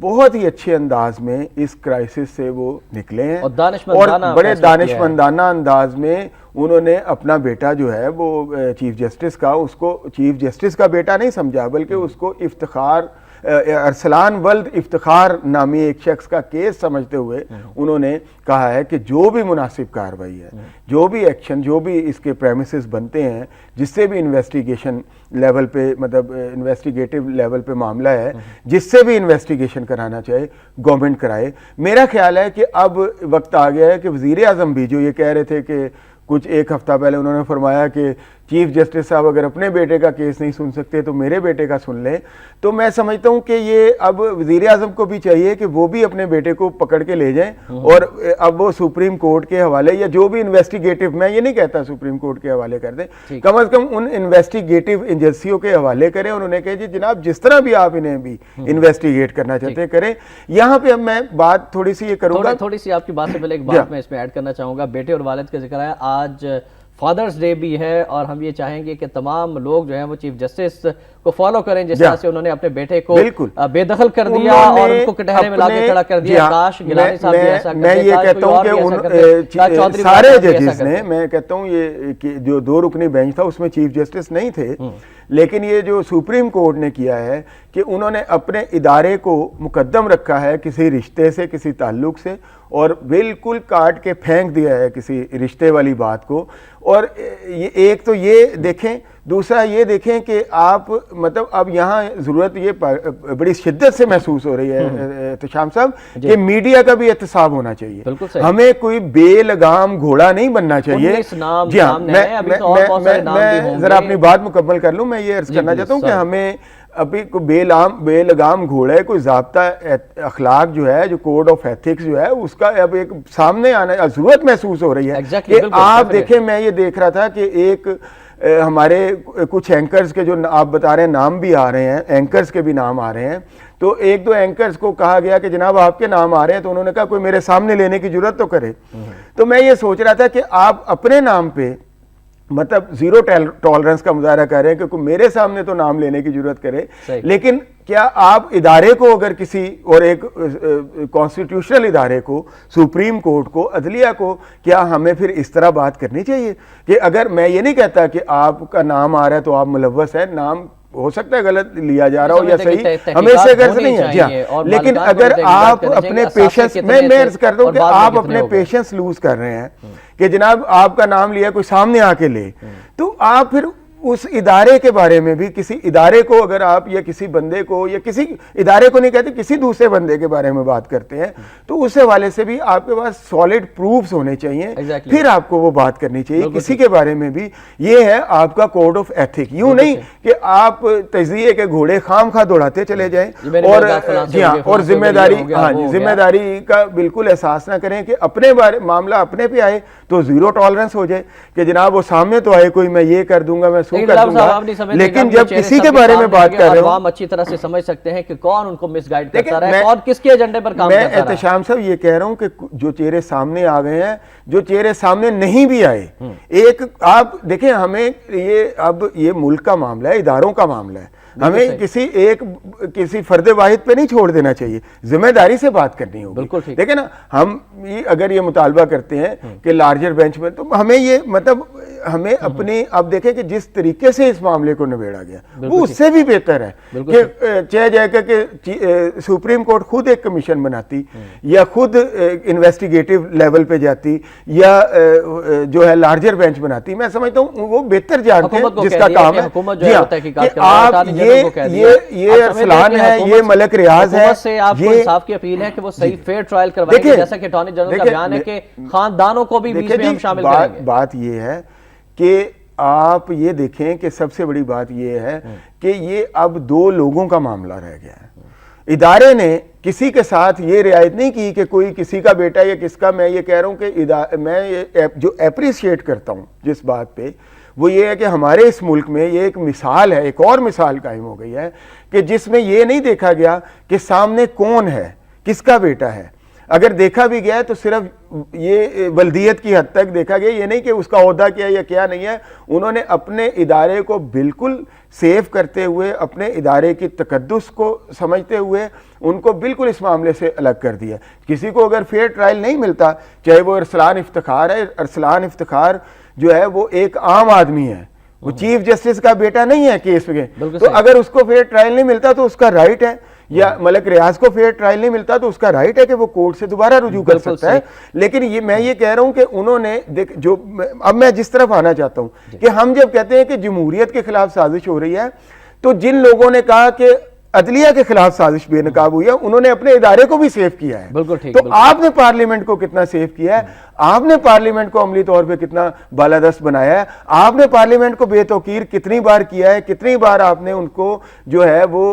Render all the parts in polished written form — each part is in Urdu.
بہت ہی اچھے انداز میں اس کرائسس سے وہ نکلے ہیں اور دانشمندانہ بڑے دانشمندانہ انداز میں انہوں نے اپنا بیٹا جو ہے وہ چیف جسٹس کا، اس کو چیف جسٹس کا بیٹا نہیں سمجھا بلکہ اس کو افتخار، ارسلان ولد افتخار نامی ایک شخص کا کیس سمجھتے ہوئے انہوں نے کہا ہے کہ جو بھی مناسب کارروائی ہے، جو بھی ایکشن، جو بھی اس کے پریمیسز بنتے ہیں، جس سے بھی انویسٹیگیشن لیول پہ، مطلب انویسٹیگیٹو لیول پہ معاملہ ہے، جس سے بھی انویسٹیگیشن کرانا چاہے گورنمنٹ کرائے۔ میرا خیال ہے کہ اب وقت آ گیا ہے کہ وزیر اعظم بھی جو یہ کہہ رہے تھے کہ کچھ ایک ہفتہ پہلے انہوں نے فرمایا کہ چیف جسٹس صاحب اگر اپنے بیٹے کا کیس نہیں سن سکتے تو میرے بیٹے کا سن لیں، تو میں سمجھتا ہوں کہ یہ اب وزیر اعظم کو بھی چاہیے کہ وہ بھی اپنے بیٹے کو پکڑ کے لے جائیں اور اب وہ سپریم کورٹ کے حوالے، یا جو بھی انویسٹیگیٹو، میں یہ نہیں کہتا سپریم کورٹ کے حوالے کر دیں، کم از کم ان انویسٹیگیٹو ایجنسیوں کے حوالے کریں۔ انہوں نے کہا جی جناب جس طرح بھی آپ انہیں بھی انویسٹیگیٹ کرنا چاہتے ہیں کریں۔ یہاں پہ اب میں بات تھوڑی سی یہ کروں گا، تھوڑی سی آپ کی بات سے پہلے ایک بات میں اس میں ایڈ کرنا چاہوں گا۔ بیٹے اور والد کا ذکر ہے، آج فادرز ڈے بھی ہے اور ہم یہ چاہیں گے کہ تمام لوگ جو ہیں وہ چیف جسٹس کو فالو کریں، جس طرح سے انہوں نے اپنے بیٹے کو بے دخل کر دیا اور ان کو کٹہرے میں لا کے کھڑا کر دیا۔ کاش گیلانی صاحب بھی ایسا کرتے، میں یہ کہتا ہوں کہ سارے ججز نے، میں کہتا ہوں یہ جو 2 رکنی بینچ تھا اس میں چیف جسٹس نہیں تھے، لیکن یہ جو سپریم کورٹ نے کیا ہے کہ انہوں نے اپنے ادارے کو مقدم رکھا ہے کسی رشتے سے، کسی تعلق سے، اور بالکل کاٹ کے پھینک دیا ہے کسی رشتے والی بات کو۔ اور ایک تو یہ دیکھیں، دوسرا یہ دیکھیں کہ آپ مطلب اب یہاں ضرورت یہ بڑی شدت سے محسوس ہو رہی ہے احتشام صاحب کہ میڈیا کا بھی احتساب ہونا چاہیے، ہمیں کوئی بے لگام گھوڑا نہیں بننا چاہیے۔ جی ہاں، میں ذرا اپنی بات مکمل کر لوں، میں یہ عرض کرنا چاہتا ہوں کہ ہمیں ابھی کوئی بے لگام گھوڑا ہے، کوئی ضابطہ اخلاق جو ہے، جو کوڈ آف ایتھکس جو ہے، اس کا اب ایک سامنے آنا ضرورت محسوس ہو رہی ہے کہ آپ دیکھیں، میں یہ دیکھ رہا تھا کہ ایک ہمارے کچھ اینکرز کے جو آپ بتا رہے ہیں نام بھی آ رہے ہیں، اینکرز کے بھی نام آ رہے ہیں، تو 1-2 اینکرز کو کہا گیا کہ جناب آپ کے نام آ رہے ہیں، تو انہوں نے کہا کوئی میرے سامنے لینے کی جرات تو کرے۔ تو میں یہ سوچ رہا تھا کہ آپ اپنے نام پہ مطلب زیرو ٹالرنس کا مظاہرہ کر رہے ہیں کہ کوئی میرے سامنے تو نام لینے کی ضرورت کرے، لیکن کیا آپ ادارے کو اگر کسی اور ایک کانسٹیٹیوشنل ادارے کو، سپریم کورٹ کو، عدلیہ کو، کیا ہمیں پھر اس طرح بات کرنی چاہیے کہ اگر میں یہ نہیں کہتا کہ آپ کا نام آ رہا ہے تو آپ ملوث ہیں، نام ہو سکتا ہے غلط لیا جا رہا ہو یا صحیح، ہمیں اس سے غرض نہیں ہے، جی ہاں، لیکن اگر آپ اپنے پیشنس، میں عرض کر دوں کہ آپ اپنے پیشنس لوز کر رہے ہیں کہ جناب آپ کا نام لیا کوئی سامنے آ کے لے، تو آپ پھر اس ادارے کے بارے میں بھی، کسی ادارے کو اگر آپ یا کسی بندے کو، یا کسی ادارے کو نہیں کہتے، کسی دوسرے بندے کے بارے میں بات کرتے ہیں، تو اس حوالے سے بھی آپ کے پاس سالڈ پروفز ہونے چاہیے، پھر آپ کو وہ بات کرنی چاہیے کسی کے بارے میں بھی۔ یہ ہے آپ کا کوڈ آف ایتھک، یوں نہیں کہ آپ تجزیے کے گھوڑے خام خواہ دوڑاتے چلے جائیں اور جی ہاں، اور ذمہ داری، ہاں جی، ذمہ داری کا بالکل احساس نہ کریں کہ اپنے معاملہ اپنے پہ آئے تو زیرو ٹالرنس ہو جائے کہ جناب وہ سامنے تو آئے کوئی، میں یہ کر دوں گا، میں سو کر دوں گا، لیکن جب کسی کے بارے میں بات کر رہے ہوں، عوام اچھی طرح سے سمجھ سکتے ہیں کہ کون ان کو مس گائیڈ کرتا رہا ہے، کون کس کے ایجنڈے پر کام کرتا رہا ہے۔ میں احتشام صاحب یہ کہہ رہا ہوں کہ جو چہرے سامنے آ گئے ہیں، جو چہرے سامنے نہیں بھی آئے، ایک آپ دیکھیں، ہمیں یہ ملک کا معاملہ ہے، اداروں کا معاملہ ہے، ہمیں کسی فرد واحد پہ نہیں چھوڑ دینا چاہیے، ذمہ داری سے بات کرنی ہوگی، دیکھیں نا، ہم اگر یہ مطالبہ کرتے ہیں کہ لارجر بینچ میں، تو ہمیں یہ مطلب ہمیں اپنی، اب دیکھیں کہ جس طریقے سے اس معاملے کو نبیڑا گیا وہ اس سے بھی بہتر ہے کہ چاہے جائے گا کہ سپریم کورٹ خود ایک کمیشن بناتی، یا خود انویسٹیگیٹو لیول پہ جاتی، یا جو ہے لارجر بینچ بناتی۔ میں سمجھتا ہوں وہ بہتر جانتے ہیں جس کا کام ہے، جی ہاں، کہ آپ یہ ارسلان ہے، یہ ملک ریاض ہے، سے آپ کو انصاف کی اپیل ہے کہ وہ صحیح فیئر ٹرائل کروائیں گے، جیسا کہ اٹارنی جنرل کا بیان ہے کہ خاندانوں کو بھی بیچ میں ہم شامل کریں گے۔ بات یہ ہے کہ آپ یہ دیکھیں کہ سب سے بڑی بات یہ ہے کہ یہ اب 2 لوگوں کا معاملہ رہ گیا ہے۔ ادارے نے کسی کے ساتھ یہ رعایت نہیں کی کہ کوئی کسی کا بیٹا یا کس کا، میں یہ کہہ رہا ہوں کہ میں جو اپریشیٹ کرتا ہوں جس بات پہ، وہ یہ ہے کہ ہمارے اس ملک میں یہ ایک مثال ہے، ایک اور مثال قائم ہو گئی ہے کہ جس میں یہ نہیں دیکھا گیا کہ سامنے کون ہے، کس کا بیٹا ہے۔ اگر دیکھا بھی گیا ہے تو صرف یہ بلدیت کی حد تک دیکھا گیا, یہ نہیں کہ اس کا عہدہ کیا یا کیا نہیں ہے. انہوں نے اپنے ادارے کو بالکل سیف کرتے ہوئے, اپنے ادارے کی تقدس کو سمجھتے ہوئے ان کو بالکل اس معاملے سے الگ کر دیا. کسی کو اگر فیئر ٹرائل نہیں ملتا, چاہے وہ ارسلان افتخار ہے, ارسلان افتخار جو ہے وہ ایک عام آدمی ہے, وہ چیف جسٹس کا بیٹا نہیں ہے کیس میں, تو اگر اس کو فیئر ٹرائل نہیں ملتا تو اس کا رائٹ ہے, یا ملک ریاض کو فیئر ٹرائل نہیں ملتا تو اس کا رائٹ ہے کہ وہ کورٹ سے دوبارہ رجوع کر سکتا ہے. لیکن میں یہ کہہ رہا ہوں کہ انہوں نے جو, اب میں جس طرف آنا چاہتا ہوں کہ ہم جب کہتے ہیں کہ جمہوریت کے خلاف سازش ہو رہی ہے, تو جن لوگوں نے کہا کہ عدلیہ کے خلاف سازش بے نقاب ہوئی ہے, انہوں نے اپنے ادارے کو بھی سیف کیا ہے. تو آپ نے پارلیمنٹ کو کتنا سیف کیا ہے, آپ نے پارلیمنٹ کو عملی طور پہ کتنا بالادست بنایا ہے, آپ نے پارلیمنٹ کو بے توقیر کتنی بار کیا ہے, کتنی بار آپ نے ان کو جو ہے وہ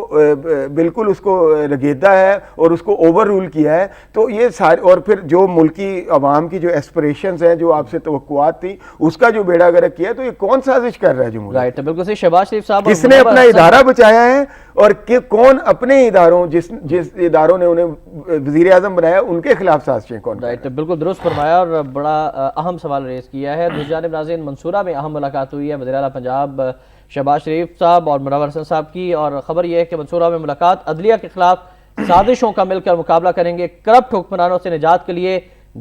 بالکل اس کو رگیدا ہے اور اس کو اوور رول کیا ہے. تو یہ سارے, اور پھر جو ملکی عوام کی جو ایسپریشنز ہیں, جو آپ سے توقعات تھی, اس کا جو بیڑا گرک کیا ہے, تو یہ کون سازش کر رہا ہے جمہوریت؟ رائٹ, بالکل صحیح. شہباز شریف صاحب کس نے اپنا ادارہ بچایا ہے, اور کہ کون اپنے اداروں, جس اداروں نے انہیں وزیر اعظم بنایا, ان کے خلاف سازشیں کون؟ رائٹ, بالکل درست فرمایا اور بڑا اہم سوال ریز کیا ہے. دوسری جانب ناظرین, منصورہ میں اہم ملاقات ہوئی ہے وزیر اعلیٰ پنجاب شہباز شریف صاحب اور منور حسن صاحب کی, اور خبر یہ ہے کہ منصورہ میں ملاقات عدلیہ کے خلاف سازشوں کا مل کر مقابلہ کریں گے, کرپٹ حکمرانوں سے نجات کے لیے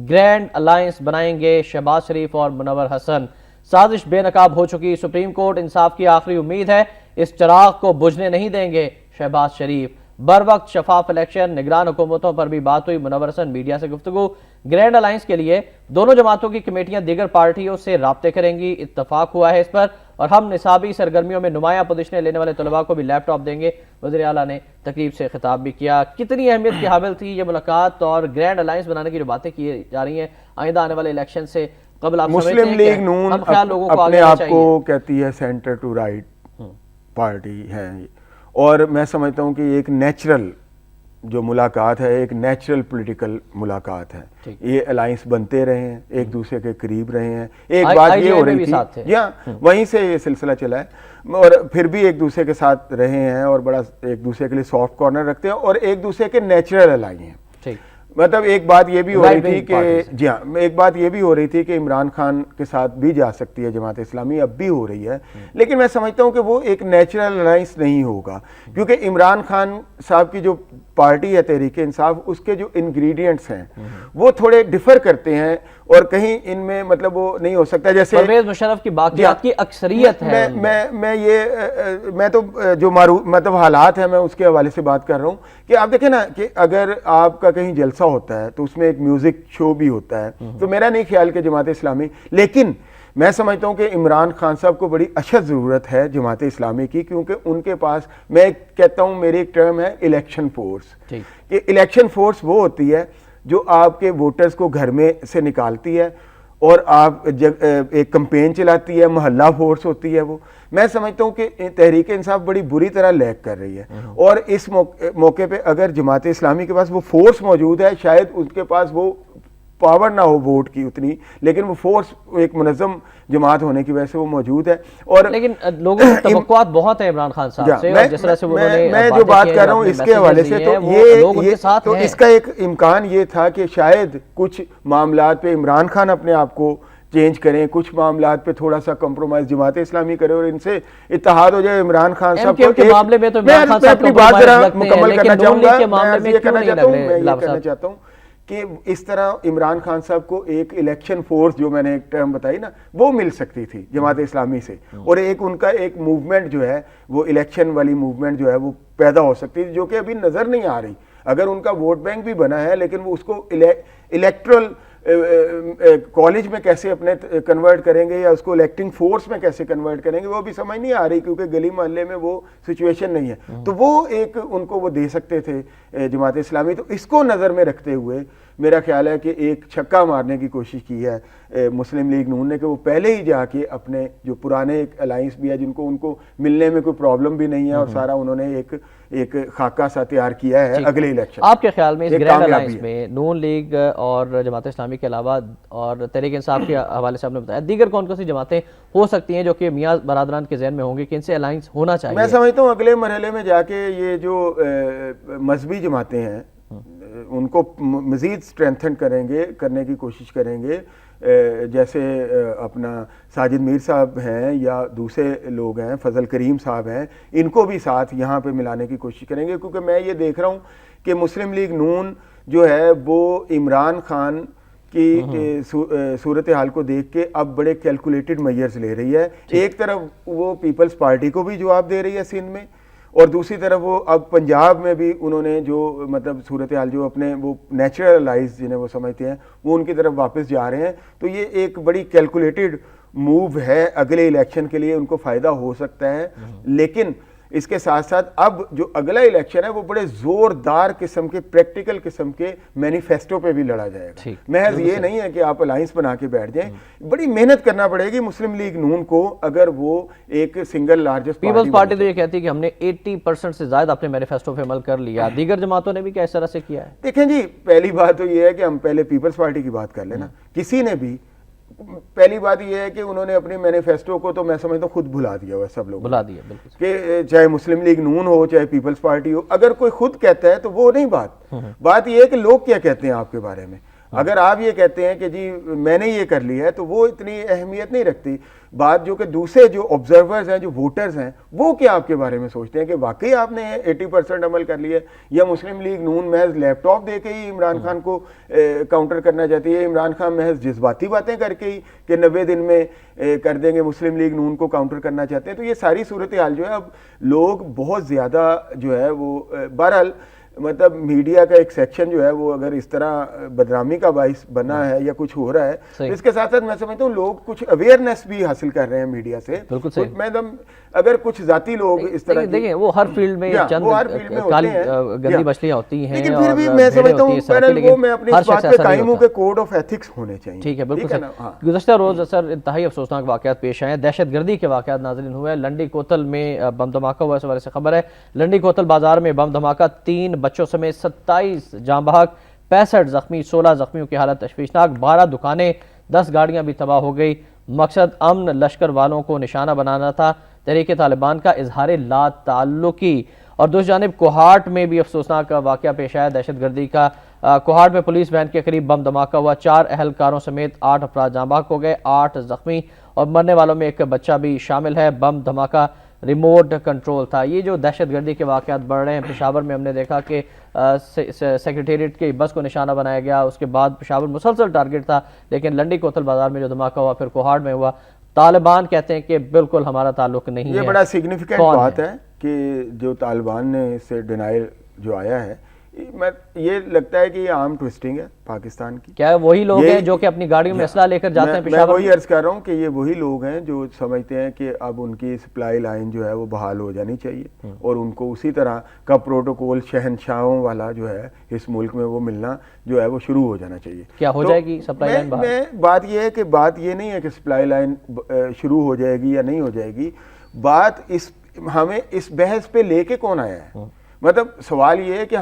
گرینڈ الائنس بنائیں گے شہباز شریف اور منور حسن. سازش بے نقاب ہو چکی, سپریم کورٹ انصاف کی آخری امید ہے, اس چراغ کو بجھنے نہیں دیں گے شہباز شریف. بر وقت شفاف الیکشن, نگران حکومتوں پر بھی بات ہوئی. منور حسن میڈیا سے گفتگو. گرینڈ الائنس کے لیے دونوں جماعتوں کی کمیٹیاں دیگر پارٹیوں سے رابطے کریں گی, اتفاق ہوا ہے اس پر, اور ہم نصابی سرگرمیوں میں نمایاں پوزیشنیں لینے والے طلباء کو بھی لیپ ٹاپ دیں گے. وزیر اعلیٰ نے تقریب سے خطاب بھی کیا. کتنی اہمیت کی حامل تھی یہ ملاقات, اور گرینڈ الائنس بنانے کی جو باتیں کی جا رہی ہیں آئندہ آنے والے الیکشن سے قبل, آپ مسلم لیگ نون اپنے آپ کو کہتی ہے سینٹر ٹو رائٹ پارٹی ہے, اور میں سمجھتا ہوں کہ ایک نیچرل جو ملاقات ہے, ایک نیچرل پولیٹیکل ملاقات ہے. یہ الائنس بنتے رہے ہیں, ایک دوسرے کے قریب رہے ہیں. ایک بات یہ ہو رہی تھی, جی ہاں, وہیں سے یہ سلسلہ چلا ہے, اور پھر بھی ایک دوسرے کے ساتھ رہے ہیں اور بڑا ایک دوسرے کے لیے سافٹ کارنر رکھتے ہیں, اور ایک دوسرے کے نیچرل الائی ہیں. مطلب ایک بات یہ بھی ہو رہی تھی کہ, جی ہاں, ایک بات یہ بھی ہو رہی تھی کہ عمران خان کے ساتھ بھی جا سکتی ہے جماعت اسلامی, اب بھی ہو رہی ہے, لیکن میں سمجھتا ہوں کہ وہ ایک نیچرل الائنس نہیں ہوگا, کیونکہ عمران خان صاحب کی جو پارٹی ہے تحریک انصاف, اس کے جو انگریڈینٹس ہیں وہ تھوڑے ڈیفر کرتے ہیں, اور کہیں ان میں مطلب وہ نہیں ہو سکتا. جیسے پرویز مشرف کی باقیات کی اکثریت ہے, میں تو جو مطلب حالات ہیں میں اس کے حوالے سے بات کر رہا ہوں کہ آپ دیکھیں نا کہ اگر آپ کا کہیں جلسہ ہوتا ہے تو اس میں ایک میوزک شو بھی ہوتا ہے, تو میرا نہیں خیال کہ جماعت اسلامی, لیکن میں سمجھتا ہوں کہ عمران خان صاحب کو بڑی اشد ضرورت ہے جماعت اسلامی کی, کیونکہ ان کے پاس, میں کہتا ہوں میری ایک ٹرم ہے الیکشن فورس, کہ الیکشن فورس وہ ہوتی ہے جو آپ کے ووٹرز کو گھر میں سے نکالتی ہے اور آپ ایک کمپین چلاتی ہے, محلہ فورس ہوتی ہے وہ. میں سمجھتا ہوں کہ تحریک انصاف بڑی بری طرح لیک کر رہی ہے, اور اس موقع پہ اگر جماعت اسلامی کے پاس وہ فورس موجود ہے, شاید ان کے پاس وہ پاور نہ ہو ووٹ کی اتنی, لیکن وہ فورس ایک منظم جماعت ہونے کی وجہ سے وہ موجود ہے. اور لیکن لوگوں کی توقعات بہت ہیں عمران خان صاحب سے, اور جس طرح سے میں جو بات کر رہا ہوں اس کے حوالے سے, تو اس کا ایک امکان یہ تھا کہ شاید کچھ معاملات پہ عمران خان اپنے آپ کو چینج کریں, کچھ معاملات پہ تھوڑا سا کمپرومائز جماعت اسلامی کرے اور ان سے اتحاد ہو جائے. عمران خان صاحب کو معاملے میں تو عمران خان صاحب اپنی بات ذرا مکمل کرنا چاہوں گا, میں یہ کہنا چاہتا ہوں کہ اس طرح عمران خان صاحب کو ایک الیکشن فورس, جو میں نے ایک ٹرم بتائی نا, وہ مل سکتی تھی جماعت اسلامی سے, اور ایک ان کا ایک موومنٹ جو ہے وہ الیکشن والی موومنٹ جو ہے وہ پیدا ہو سکتی تھی, جو کہ ابھی نظر نہیں آ رہی. اگر ان کا ووٹ بینک بھی بنا ہے, لیکن وہ اس کو الیکٹرل کالج میں کیسے اپنے کنورٹ کریں گے, یا اس کو الیکٹنگ فورس میں کیسے کنورٹ کریں گے, وہ بھی سمجھ نہیں آ رہی, کیونکہ گلی محلے میں وہ سچویشن نہیں ہے. تو وہ ایک ان کو وہ دے سکتے تھے جماعت اسلامی. تو اس کو نظر میں رکھتے ہوئے میرا خیال ہے کہ ایک چھکا مارنے کی کوشش کی ہے مسلم لیگ نون نے, کہ وہ پہلے ہی جا کے اپنے جو پرانے ایک الائنس بھی ہے, جن کو ان کو ملنے میں کوئی پرابلم بھی نہیں ہے, اور سارا انہوں نے ایک خاکہ سا تیار کیا ہے اگلے الیکشن. آپ کے خیال میں اس گرینڈ الائنس میں نون لیگ اور جماعت اسلامی کے علاوہ اور تحریک انصاف کے حوالے سے آپ نے بتایا, دیگر کون کون سی جماعتیں ہو سکتی ہیں جو کہ میاں برادران کے ذہن میں ہوں گی کہ ان سے الائنس ہونا چاہیے؟ میں سمجھتا ہوں اگلے مرحلے میں جا کے یہ جو مذہبی جماعتیں ہیں ان کو مزید اسٹرینتھن کرنے کی کوشش کریں گے، جیسے اپنا ساجد میر صاحب ہیں یا دوسرے لوگ ہیں، فضل کریم صاحب ہیں، ان کو بھی ساتھ یہاں پہ ملانے کی کوشش کریں گے، کیونکہ میں یہ دیکھ رہا ہوں کہ مسلم لیگ نون جو ہے وہ عمران خان کی صورتحال کو دیکھ کے اب بڑے کیلکولیٹڈ میئرز لے رہی ہے. ایک طرف وہ پیپلز پارٹی کو بھی جواب دے رہی ہے سندھ میں، اور دوسری طرف وہ اب پنجاب میں بھی انہوں نے جو مطلب صورتحال جو اپنے وہ نیچرلائز جنہیں وہ سمجھتے ہیں وہ ان کی طرف واپس جا رہے ہیں. تو یہ ایک بڑی کیلکولیٹڈ موو ہے، اگلے الیکشن کے لیے ان کو فائدہ ہو سکتا ہے. لیکن اس کے ساتھ ساتھ اب جو اگلا الیکشن ہے وہ بڑے زوردار قسم کے پریکٹیکل قسم کے مینیفیسٹو پہ بھی لڑا جائے گا. محض یہ نہیں ہے کہ آپ الائنس بنا کے بیٹھ جائیں، بڑی محنت کرنا پڑے گی مسلم لیگ نون کو اگر وہ ایک سنگل لارجسٹ پیپلز پارٹی تو یہ کہتی ہے کہ ہم نے 80% سے زائد اپنے مینیفیسٹو پہ عمل کر لیا، دیگر جماعتوں نے بھی کیا اس طرح سے کیا ہے؟ دیکھیں جی، پہلی بات تو یہ ہے کہ ہم پہلے پیپلز پارٹی کی بات کر لیں نا. کسی نے بھی پہلی بات یہ ہے کہ انہوں نے اپنی مینیفیسٹو کو تو میں سمجھتا ہوں خود بھلا دیا ہوا سب لوگ، بھلا دیا بالکل، کہ چاہے مسلم لیگ نون ہو چاہے پیپلز پارٹی ہو، اگر کوئی خود کہتا ہے تو وہ نہیں بات یہ ہے کہ لوگ کیا کہتے ہیں آپ کے بارے میں. اگر آپ یہ کہتے ہیں کہ جی میں نے یہ کر لیا ہے تو وہ اتنی اہمیت نہیں رکھتی. بات جو کہ دوسرے جو آبزرورز ہیں، جو ووٹرز ہیں، وہ کیا آپ کے بارے میں سوچتے ہیں کہ واقعی آپ نے 80% عمل کر لیا ہے، یا مسلم لیگ نون محض لیپ ٹاپ دے کے ہی عمران خان کو کاؤنٹر کرنا چاہتی ہے، عمران خان محض جذباتی باتیں کر کے ہی کہ 90 دن میں کر دیں گے مسلم لیگ نون کو کاؤنٹر کرنا چاہتے ہیں. تو یہ ساری صورتحال جو ہے اب لوگ بہت زیادہ جو ہے وہ بہرحال مطلب میڈیا کا ایک سیکشن جو ہے وہ اگر اس طرح بدنامی کا باعث بنا ہے یا کچھ ہو رہا ہے، اس کے ساتھ ساتھ میں سمجھتا ہوں لوگ کچھ اویئرنیس بھی حاصل کر رہے ہیں میڈیا سے. میں اگر کچھ ذاتی لوگ اس طرح دیکھیں وہ ہر فیلڈ میں چند کالی گندی مچھلیاں ہوتی ہیں، لیکن پھر بھی میں سمجھتا ہوں وہ میں اپنی اس بات پہ قائم ہوں کہ کوڈ آف ایتھکس ہونے چاہیے. ٹھیک ہے، بالکل. گزشتہ روز سر انتہائی افسوسناک واقعات پیش آئے ہیں، دہشت گردی کے واقعات ناظرین ہوئے. لنڈی کوتل میں بم دھماکہ ہوا، اس حوالے سے خبر ہے. لنڈی کوتل بازار میں بم دھماکہ، 3 بچوں سمیت 27 جاں بحق، 65 زخمی، 16 زخمیوں کی حالت تشویشناک. 12 دکانیں، 10 گاڑیاں بھی تباہ ہو گئی. مقصد امن لشکر والوں کو نشانہ بنانا تھا. تحریک طالبان کا اظہار لا تعلقی. اور دوسری جانب کوہاٹ میں بھی افسوسناک واقعہ پیش آیا دہشت گردی کا. کوہاٹ میں پولیس وین کے قریب بم دھماکہ ہوا، 4 اہلکاروں سمیت 8 افراد جاں بحق ہو گئے، 8 زخمی، اور مرنے والوں میں ایک بچہ بھی شامل ہے. بم دھماکہ ریموٹ کنٹرول تھا. یہ جو دہشت گردی کے واقعات بڑھ رہے ہیں، پشاور میں ہم نے دیکھا کہ سیکریٹریٹ کی بس کو نشانہ بنایا گیا، اس کے بعد پشاور مسلسل ٹارگٹ تھا. لیکن لنڈی کوتل بازار میں جو دھماکہ ہوا، پھر کوہاٹ میں ہوا. طالبان کہتے ہیں کہ بالکل ہمارا تعلق نہیں ہے. یہ بڑا سگنیفیکنٹ بات ہے کہ جو طالبان نے اس سے ڈینائل جو آیا ہے، یہ لگتا ہے کہ یہ عام ٹوسٹنگ ہے پاکستان کی. کیا وہی لوگ ہیں جو کہ اپنی گاڑیوں میں اسلحہ لے کر جاتے ہیں پشاور؟ میں وہی عرض کر رہا ہوں کہ یہ وہی لوگ ہیں جو سمجھتے ہیں کہ اب ان کی سپلائی لائن جو ہے وہ بحال ہو جانی چاہیے، اور ان کو اسی طرح کا پروٹوکول شہنشاہوں والا جو ہے اس ملک میں وہ ملنا جو ہے وہ شروع ہو جانا چاہیے. کیا ہو جائے گی سپلائی لائن بحال؟ بات یہ ہے کہ بات یہ نہیں ہے کہ سپلائی لائن شروع ہو جائے گی یا نہیں ہو جائے گی. بات ہمیں اس بحث پہ لے کے کون آیا ہے؟ مطلب سوال یہ ہے کہ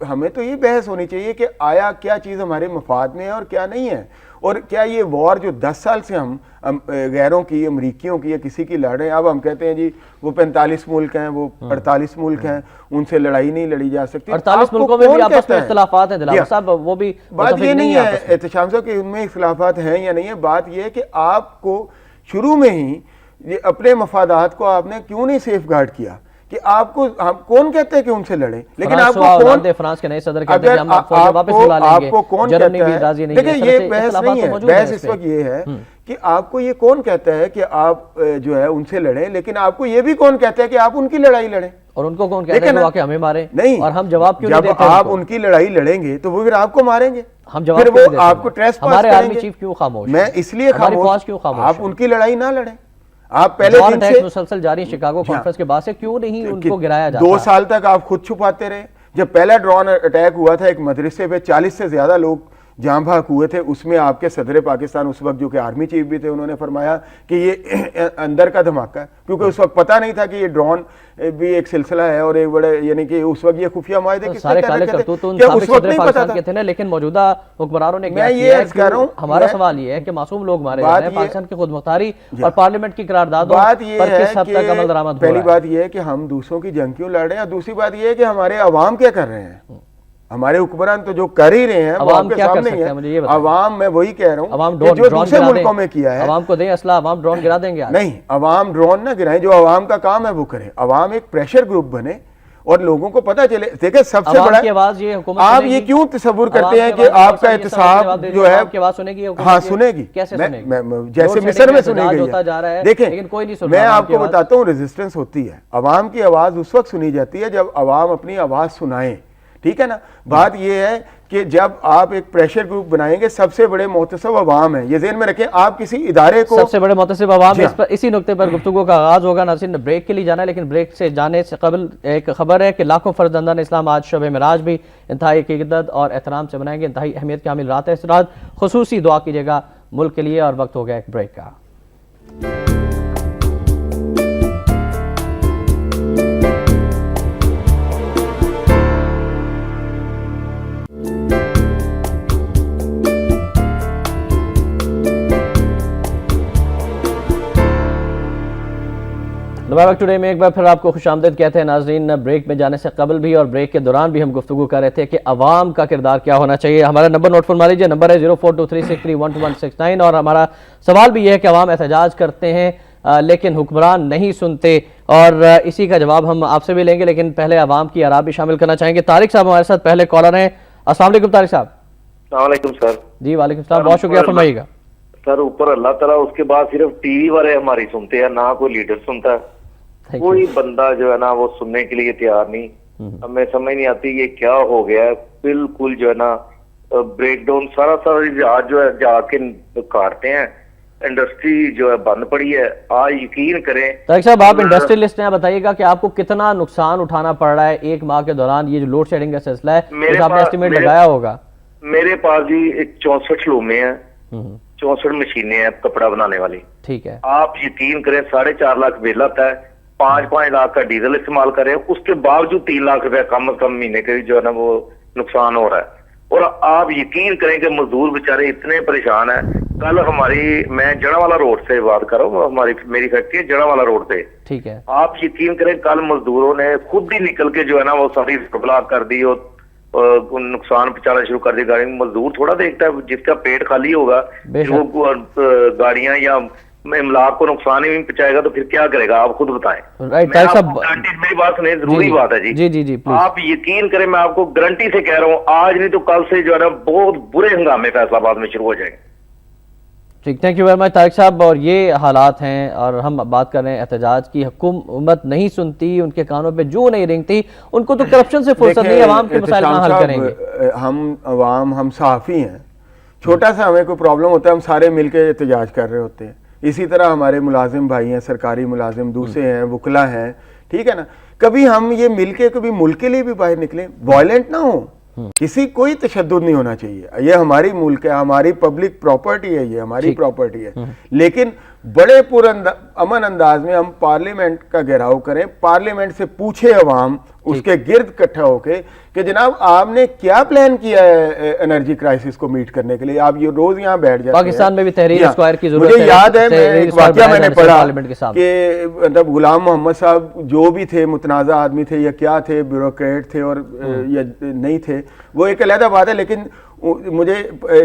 ہمیں تو یہ بحث ہونی چاہیے کہ آیا کیا چیز ہمارے مفاد میں ہے اور کیا نہیں ہے، اور کیا یہ وار جو 10 سال سے ہم غیروں کی، امریکیوں کی یا کسی کی لڑ رہے ہیں، اب ہم کہتے ہیں جی وہ 45 ملک ہیں، وہ 48 ملک ہیں، ان سے لڑائی نہیں لڑی جا سکتی. 48 ملکوں میں بھی آپس میں اختلافات ہیں دلاور صاحب، وہ بھی بات یہ نہیں ہے احتشام صاحب کہ ان میں اختلافات ہیں یا نہیں ہے. بات یہ ہے کہ آپ کو شروع میں ہی اپنے مفادات کو آپ نے کیوں نہیں سیف گارڈ کیا کہ آپ کو ہم کون کہتے ہیں کہ ان سے لڑیں، لیکن آپ کو کون، فرانس کے نئے صدر کہتے ہیں کہ ہم فوجیں واپس بلا لیں گے، آپ کو کون کہتا ہے؟ دیکھیں یہ بحث نہیں ہے، بحث اس وقت یہ ہے کہ آپ کو یہ کون کہتا ہے کہ آپ جو ہے ان سے لڑیں، لیکن آپ کو یہ بھی کون کہتا ہے کہ آپ ان کی لڑائی لڑیں، اور ان کو کون کہتا ہے کہ وہ آکے ہمیں ماریں؟ نہیں، اور ہم جواب کیوں نہیں دیتے؟ جب آپ ان کی لڑائی لڑیں گے تو وہ پھر آپ کو ماریں گے، ہم جواب پھر وہ آپ کو ٹریس پاس کریں گے. ہمارے آرمی چیف کیوں خاموش؟ میں اس لیے خاموش، آپ ان کی لڑائی نہ لڑیں. آپ پہلے دن سے مسلسل جاری شکاگو کانفرنس کے بعد سے کیوں نہیں ان کو گرایا جاتا؟ 2 سال تک آپ خود چھپاتے رہے. جب پہلا ڈرون اٹیک ہوا تھا ایک مدرسے پہ، 40 سے زیادہ لوگ جاں بحق ہوئے تھے، اس میں آپ کے صدر پاکستان اس وقت جو کہ آرمی چیف بھی تھے، انہوں نے فرمایا کہ یہ اندر کا دھماکہ ہے، کیونکہ اس وقت پتہ نہیں تھا کہ یہ ڈرون بھی ایک سلسلہ ہے اور ایک بڑے، یعنی کہ اس وقت یہ خفیہ معاہدے کس سارے کالے کرتوتون اس وقت نہیں پتا تھا کے تھے نا. لیکن موجودہ حکمرانوں نے کیا کیا ہے؟ ہمارا سوال یہ ہے کہ معصوم لوگ مارے جا رہے ہیں، پاکستان کی خود مختاری اور پارلیمنٹ کی قراردادوں پر کس حد تک عمل درآمد ہو رہا ہے؟ پہلی بات یہ ہے کہ ہم دوسروں کی جنگ کیوں لڑ رہے ہیں، اور دوسری بات یہ ہے کہ ہمارے عوام کیا کر رہے ہیں. ہمارے حکمران تو جو کر ہی رہے ہیں وہ آپ کے سامنے ہی ہے. عوام میں وہی کہہ رہا ہوں کہ جو دوسرے ملکوں میں کیا ہے, عوام کو دیں اسلحہ, عوام ڈرون گرا دیں گے. نہیں, عوام ڈرون نہ گرائیں, جو عوام کا کام ہے وہ کریں. عوام ایک پریشر گروپ بنے اور لوگوں کو پتہ چلے. دیکھیں سب سے بڑا, آپ یہ کیوں تصور کرتے ہیں کہ آپ کا احتساب جو ہے, ہاں سنے گی, جیسے مصر میں سنی گئی ہے. دیکھیں میں آپ کو بتاتا ہوں, ریزسٹنس ہوتی ہے. عوام کی آواز اس وقت سنی جاتی ہے جب عوام اپنی آواز سنائیں, ٹھیک ہے نا. بات یہ ہے کہ جب آپ ایک پریشر گروپ بنائیں گے, سب سے بڑے محتسب عوام ہیں, یہ ذہن میں رکھیں. آپ کسی ادارے کو سب سے بڑے محتسب عوام ہیں. اسی نقطے پر گفتگو کا آغاز ہوگا. ناظرین بریک کے لیے جانا ہے, لیکن بریک سے جانے سے قبل ایک خبر ہے کہ لاکھوں فرزندان اسلام آج شب معراج بھی انتہائی عقیدت اور احترام سے منائیں گے. انتہائی اہمیت کی حامل رات ہے. اس رات خصوصی دعا کیجیے گا ملک کے لیے. اور وقت ہو گیا ایک بریک کا. دبئی وقت ٹوڈے میں ایک بار پھر آپ کو خوش آمدید کہتے ہیں. ناظرین بریک میں جانے سے قبل بھی اور بریک کے دوران بھی ہم گفتگو کر رہے تھے کہ عوام کا کردار کیا ہونا چاہیے. ہمارا نمبر نوٹ فرما لیجیے, نمبر ہے 0423631269. اور ہمارا سوال بھی یہ ہے کہ عوام احتجاج کرتے ہیں لیکن حکمران نہیں سنتے, اور اسی کا جواب ہم آپ سے بھی لیں گے, لیکن پہلے عوام کی آراء بھی شامل کرنا چاہیں گے. طارق صاحب ہمارے ساتھ پہلے کالر ہیں. السلام علیکم طارق صاحب. السلام علیکم سر. جی وعلیکم السلام, بہت شکریہ, فرمائیے گا. سر اوپر اللہ تعالیٰ, اس کے بعد صرف ٹی وی والے ہماری سنتے ہیں, نہ کوئی لیڈر سنتا ہے. کوئی بندہ جو ہے نا وہ سننے کے لیے تیار نہیں. ہمیں سمجھ نہیں آتی یہ کیا ہو گیا ہے. بالکل جو ہے نا بریک ڈاؤن, سارا جہاز جو ہے جا کے کاٹتے ہیں. انڈسٹری جو ہے بند پڑی ہے. آج یقین کریں طارق صاحب, آپ انڈسٹریلسٹ ہیں, بتائیے گا کہ آپ کو کتنا نقصان اٹھانا پڑ رہا ہے ایک ماہ کے دوران. یہ جو لوڈ شیڈنگ کا سلسلہ ہے آپ نے اسٹیمیٹ لگایا ہوگا. میرے پاس جی 64 لومے ہیں, 64 مشینیں ہیں کپڑا بنانے والی. ٹھیک ہے, آپ یقین کریں 4.5 لاکھ بل آتا ہے, 5 لاکھ کا ڈیزل استعمال کریں, اس کے باوجود 3 لاکھ روپے کم از کم مہینے کے جو ہے نا وہ نقصان ہو رہا ہے. اور آپ یقین کریں کہ مزدور بیچارے اتنے پریشان ہیں. کل ہماری, میں جڑا والا روڈ سے بات کر رہا ہوں, میری فیکٹری جڑا والا روڈ پہ. ٹھیک ہے, آپ یقین کریں کل مزدوروں نے خود ہی نکل کے جو ہے نا وہ ساری بلاک کر دی اور نقصان پہنچانا شروع کر دی. گاڑی مزدور تھوڑا دیکھتا ہے, جس کا پیٹ خالی ہوگا وہ گاڑیاں یا املاک کو نقصان ہی نہیں پہنچائے گا تو پھر کیا کرے گا, آپ خود بتائیں. میری بات سنیں, ضروری بات ہے جی. آپ یقین کریں, میں آپ کو گارنٹی سے کہہ رہا ہوں, آج نہیں تو کل سے جو ہے نا بہت برے ہنگامے فیصلہ آباد میں شروع ہو جائیں گے. ٹھیک, thank you very much Tariq صاحب. اور یہ حالات ہیں, اور ہم بات کر رہے ہیں احتجاج کی. حکومت نہیں سنتی, ان کے کانوں پہ جو نہیں رنگتی. ان کو تو کرپشن سے فرصت نہیں, عوام کے مسائل کہاں حل کریں گے. ہم عوام, ہم صحافی ہیں, چھوٹا سا ہمیں کوئی پرابلم ہوتا ہے ہم سارے مل کے احتجاج کر رہے ہوتے ہیں. اسی طرح ہمارے ملازم بھائی ہیں, سرکاری ملازم, دوسرے ہیں, وکلا ہیں, ٹھیک ہے نا. کبھی ہم یہ مل کے کبھی ملک کے لیے بھی باہر نکلیں, وائلنٹ نہ ہو, کسی کوئی تشدد نہیں ہونا چاہیے. یہ ہماری ملک ہے, ہماری پبلک پراپرٹی ہے, یہ ہماری پراپرٹی ہے. لیکن بڑے امن انداز میں ہم پارلیمنٹ کا گھیراؤ کریں, پارلیمنٹ سے پوچھے عوام اس کے گرد اکٹھا ہو کے کہ جناب آپ نے کیا پلان کیا ہے انرجی کرائسس کو میٹ کرنے کے لیے. آپ یہ روز یہاں بیٹھ جاتے ہیں. پاکستان میں بھی تحریر اسکوائر کی ضرورت ہے. مجھے یاد ہے, ایک واقعہ میں نے پڑھا کہ مطلب غلام محمد صاحب جو بھی تھے, متنازع آدمی تھے یا کیا تھے, بیوروکریٹ تھے اور یا نہیں تھے, وہ ایک علیحدہ بات ہے. لیکن مجھے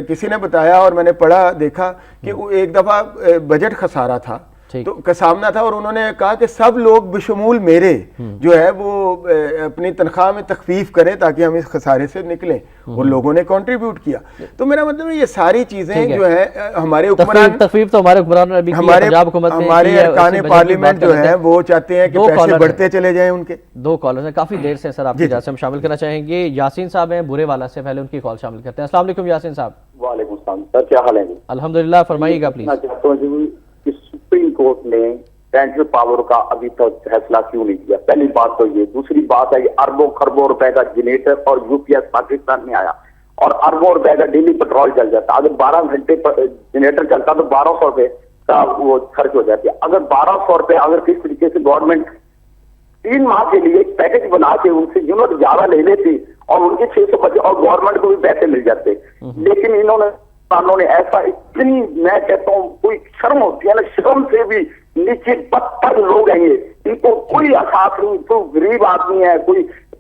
کسی نے بتایا اور میں نے پڑھا دیکھا کہ ایک دفعہ بجٹ خسارہ تھا تو کا سامنا تھا, اور انہوں نے کہا کہ سب لوگ بشمول میرے جو ہے وہ اپنی تنخواہ میں تخفیف کریں تاکہ ہم اس خسارے سے نکلیں, اور لوگوں نے کنٹریبیوٹ کیا. تو میرا مطلب ہے یہ ساری چیزیں جو ہے ہمارے حکمران, تخفیف تو ہمارے حکمران نے بھی کی, پنجاب حکومت نے, ہمارے ارکان پارلیمنٹ جو ہیں وہ چاہتے ہیں کہ پیسے بڑھتے چلے جائیں. ان کے 2 کالرز ہیں, کافی دیر سے سر آپ کی اجازت سے ہم شامل کرنا چاہیں گے. یاسین صاحب ہیں بورے والا سے, پہلے ان کی کال شامل کرتے ہیں. السلام علیکم یاسین صاحب. وعلیکم السلام سر, کیا حال ہے؟ الحمدللہ, فرمائیے گا پلیز. سپریم کورٹ نے سینٹرل پاور کا ابھی تک فیصلہ کیوں نہیں کیا؟ پہلی بات تو یہ. دوسری بات ہے یہ اربوں خربوں روپے کا جنریٹر اور یو پی ایس پاکستان میں آیا اور اربوں روپے کا ڈیلی پیٹرول چل جاتا. اگر 12 گھنٹے جنریٹر چلتا تو 1200 روپے کا وہ خرچ ہو جاتی ہے. اگر 1200 روپے اگر کس طریقے سے گورنمنٹ 3 ماہ کے لیے ایک پیکج بنا کے ان سے یونٹ زیادہ لے لیتی اور ان کے 600 بچے اور گورنمنٹ کو بھی پیسے مل جاتے, لیکن انہوں نے ایسا اتنی, میں کہتا ہوں کوئی شرم ہوتی ہے نا, شرم سے بھی نیچے بدتر لوگ ہیں یہ. ان کو کوئی احساس نہیں, کوئی غریب آدمی ہے, کوئی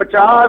50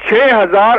6,000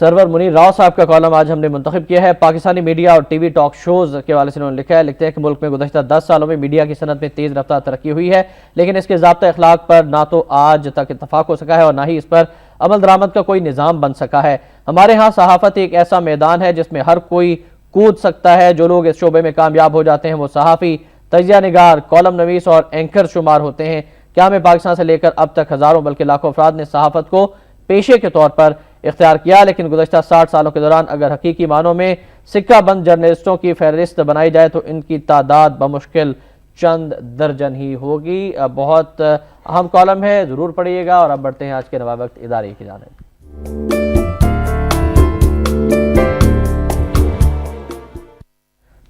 سرور منیر راؤ صاحب کا کالم آج ہم نے منتخب کیا ہے۔ پاکستانی میڈیا اور ٹی وی ٹاک شوز کے حوالے سے انہوں نے لکھا ہے، لکھتے ہیں کہ ملک میں گزشتہ 10 سالوں میں میڈیا کی صنعت میں تیز رفتار ترقی ہوئی ہے، لیکن اس کے ضابطہ اخلاق پر نہ تو آج تک اتفاق ہو سکا ہے اور نہ ہی اس پر عمل درآمد کا کوئی نظام بن سکا ہے۔ ہمارے ہاں صحافت ایک ایسا میدان ہے جس میں ہر کوئی کود سکتا ہے۔ جو لوگ اس شعبے میں کامیاب ہو جاتے ہیں وہ صحافی، تجزیہ نگار، کالم نویس اور اینکر شمار ہوتے ہیں۔ کیا میں پاکستان سے لے کر اب تک ہزاروں بلکہ لاکھوں افراد نے صحافت کو پیشے کے طور پر اختیار کیا، لیکن گزشتہ 60 سالوں کے دوران اگر حقیقی معنوں میں سکہ بند جرنلسٹوں کی فہرست بنائی جائے تو ان کی تعداد بمشکل چند درجن ہی ہوگی۔ بہت اہم کالم ہے، ضرور پڑھیے گا۔ اور اب بڑھتے ہیں آج کے نوائے وقت ادارے کی جانب۔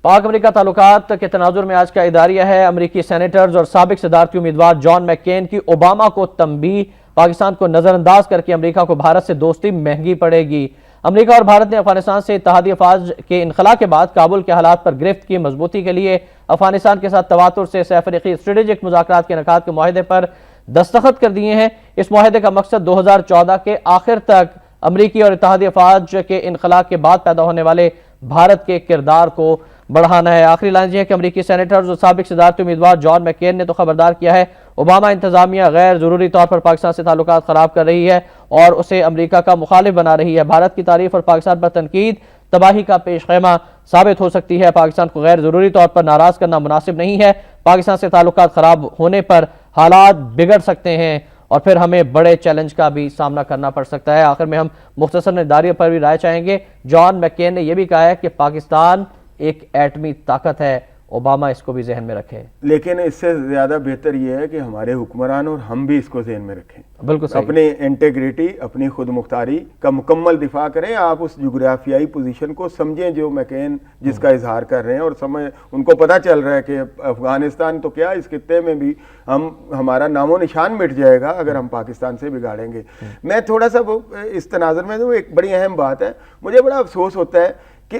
پاک امریکہ تعلقات کے تناظر میں آج کا اداریہ ہے۔ امریکی سینیٹرز اور سابق صدارتی امیدوار جان مک کین کی اوباما کو تنبیہ، پاکستان کو نظر انداز کر کے امریکہ کو بھارت سے دوستی مہنگی پڑے گی۔ امریکہ اور بھارت نے افغانستان سے اتحادی افواج کے انخلاء کے بعد کابل کے حالات پر گرفت کی مضبوطی کے لیے افغانستان کے ساتھ تواتر سے سہ فریقی اسٹریٹجک مذاکرات کے انعقاد کے معاہدے پر دستخط کر دیے ہیں۔ اس معاہدے کا مقصد 2014 کے آخر تک امریکی اور اتحادی افواج کے انخلاء کے بعد پیدا ہونے والے بھارت کے کردار کو بڑھانا ہے۔ آخری لائن یہ ہے کہ امریکی سینیٹرز اور سابق صدارتی امیدوار جان مک کین نے تو خبردار کیا ہے اوباما انتظامیہ غیر ضروری طور پر پاکستان سے تعلقات خراب کر رہی ہے اور اسے امریکہ کا مخالف بنا رہی ہے۔ بھارت کی تعریف اور پاکستان پر تنقید تباہی کا پیش خیمہ ثابت ہو سکتی ہے۔ پاکستان کو غیر ضروری طور پر ناراض کرنا مناسب نہیں ہے۔ پاکستان سے تعلقات خراب ہونے پر حالات بگڑ سکتے ہیں اور پھر ہمیں بڑے چیلنج کا بھی سامنا کرنا پڑ سکتا ہے۔ آخر میں ہم مختصر اداریوں پر بھی رائے چاہیں گے۔ جان مک کین نے یہ بھی کہا ہے کہ پاکستان ایک ایٹمی طاقت ہے، اوباما اس کو بھی ذہن میں رکھے، لیکن اس سے زیادہ بہتر یہ ہے کہ ہمارے حکمران اور ہم بھی اس کو ذہن میں رکھیں، بالکل صحیح، اپنی انٹیگریٹی، اپنی خود مختاری کا مکمل دفاع کریں۔ آپ اس جغرافیائی پوزیشن کو سمجھیں جو مکین جس کا اظہار کر رہے ہیں، اور ان کو پتہ چل رہا ہے کہ افغانستان تو کیا اس خطے میں بھی ہمارا نام و نشان مٹ جائے گا اگر ہم پاکستان سے بگاڑیں گے۔ میں تھوڑا سا اس تناظر میں ایک بڑی اہم بات ہے، مجھے بڑا افسوس ہوتا ہے کہ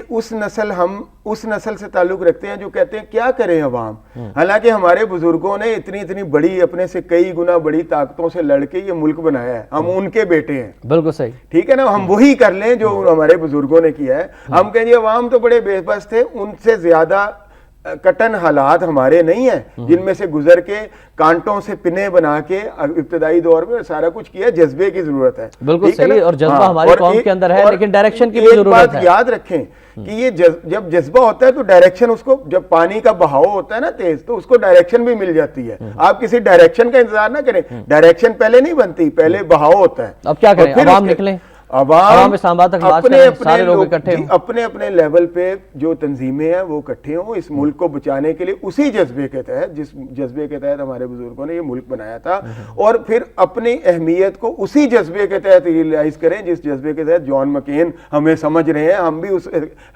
ہم اس نسل سے تعلق رکھتے ہیں جو کہتے ہیں کیا کریں عوام، حالانکہ ہمارے بزرگوں نے اتنی بڑی، اپنے سے کئی گنا بڑی طاقتوں سے لڑ کے یہ ملک بنایا ہے، ہم ان کے بیٹے ہیں، بالکل صحیح، ٹھیک ہے نا، ہم وہی کر لیں جو ہمارے بزرگوں نے کیا ہے۔ ہم کہیں گے عوام تو بڑے بے بس تھے، ان سے زیادہ کٹن حالات ہمارے نہیں ہیں جن میں سے گزر کے کانٹوں سے پنے بنا کے ابتدائی دور میں سارا کچھ کیا۔ جذبے کی ضرورت ہے، بالکل صحیح، اور جذبہ ہماری قوم کے اندر ہے، لیکن ڈائریکشن کی بھی ضرورت ہے۔ ایک بات یاد رکھیں کہ یہ جب جذبہ ہوتا ہے تو ڈائریکشن، اس کو جب پانی کا بہاؤ ہوتا ہے نا تیز، تو اس کو ڈائریکشن بھی مل جاتی ہے۔ آپ کسی ڈائریکشن کا انتظار نہ کریں، ڈائریکشن پہلے نہیں بنتی، پہلے بہاؤ ہوتا ہے۔ اب کیا کریں، عوام نکلیں، عوام اسلام آباد تک بات کریں، سارے لوگ اکٹھے ہوں، اپنے اپنے لیول پہ جو تنظیمیں ہیں وہ اکٹھے ہوں اس ملک کو بچانے کے لیے، اسی جذبے کے تحت، جس جذبے کے تحت ہمارے بزرگوں نے یہ ملک بنایا تھا، اور پھر اپنی اہمیت کو اسی جذبے کے تحت ریئلائز کریں جس جذبے کے تحت جان مکین ہمیں سمجھ رہے ہیں۔ ہم بھی اس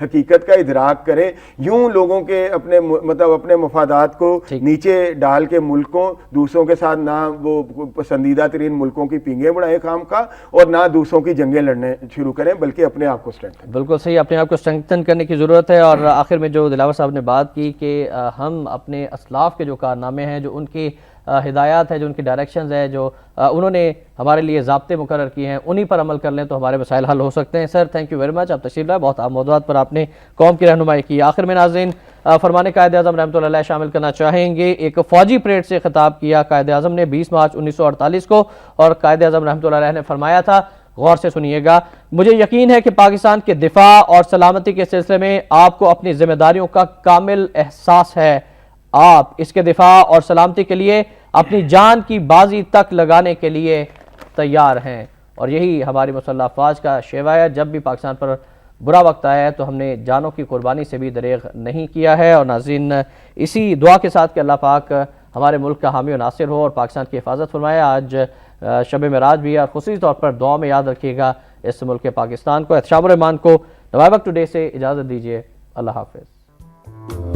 حقیقت کا ادراک کریں، یوں لوگوں کے اپنے مفادات کو نیچے ڈال کے ملکوں دوسروں کے ساتھ نہ وہ پسندیدہ ترین ملکوں کی پینگیں بڑھائیں خام کا، اور نہ دوسروں کی جنگیں لڑنے شروع کریں، بلکہ اپنے آپ کو اسٹرینتھن۔ بالکل صحیح، اپنے آپ کو اسٹرینتھن کرنے کی ضرورت ہے۔ اور آخر میں جو دلاور صاحب نے بات کی کہ ہم اپنے اسلاف کے جو کارنامے ہیں، جو ان کی ہدایات ہے، جو ان کی ڈائریکشنز ہے، جو انہوں نے ہمارے لیے ضابطے مقرر کیے ہیں، انہی پر عمل کر لیں تو ہمارے مسائل حل ہو سکتے ہیں۔ Sir thank you very much, آپ تشریف لائے، بہت اہم موضوعات پر آپ نے قوم کی رہنمائی کی۔ آخر میں ناظرین فرمان قائد اعظم رحمۃ اللہ علیہ شامل کرنا چاہیں گے۔ ایک فوجی پریڈ سے خطاب کیا قائد اعظم نے 20 مارچ 1948 کو، اور قائد اعظم رحمۃ اللہ علیہ نے فرمایا تھا، غور سے سنیے گا، مجھے یقین ہے کہ پاکستان کے دفاع اور سلامتی کے سلسلے میں آپ کو اپنی ذمہ داریوں کا کامل احساس ہے۔ آپ اس کے دفاع اور سلامتی کے لیے اپنی جان کی بازی تک لگانے کے لیے تیار ہیں، اور یہی ہماری مسلح افواج کا شیوا ہے۔ جب بھی پاکستان پر برا وقت آیا ہے تو ہم نے جانوں کی قربانی سے بھی دریغ نہیں کیا ہے۔ اور ناظرین اسی دعا کے ساتھ کہ اللہ پاک ہمارے ملک کا حامی و ناصر ہو اور پاکستان کی حفاظت فرمائے، آج شب معراج بھی ہے، اور خصوصی طور پر دعا میں یاد رکھیے گا اس ملک پاکستان کو۔ احتشام الرحمان کو نوائے وقت ٹوڈے سے اجازت دیجیے، اللہ حافظ۔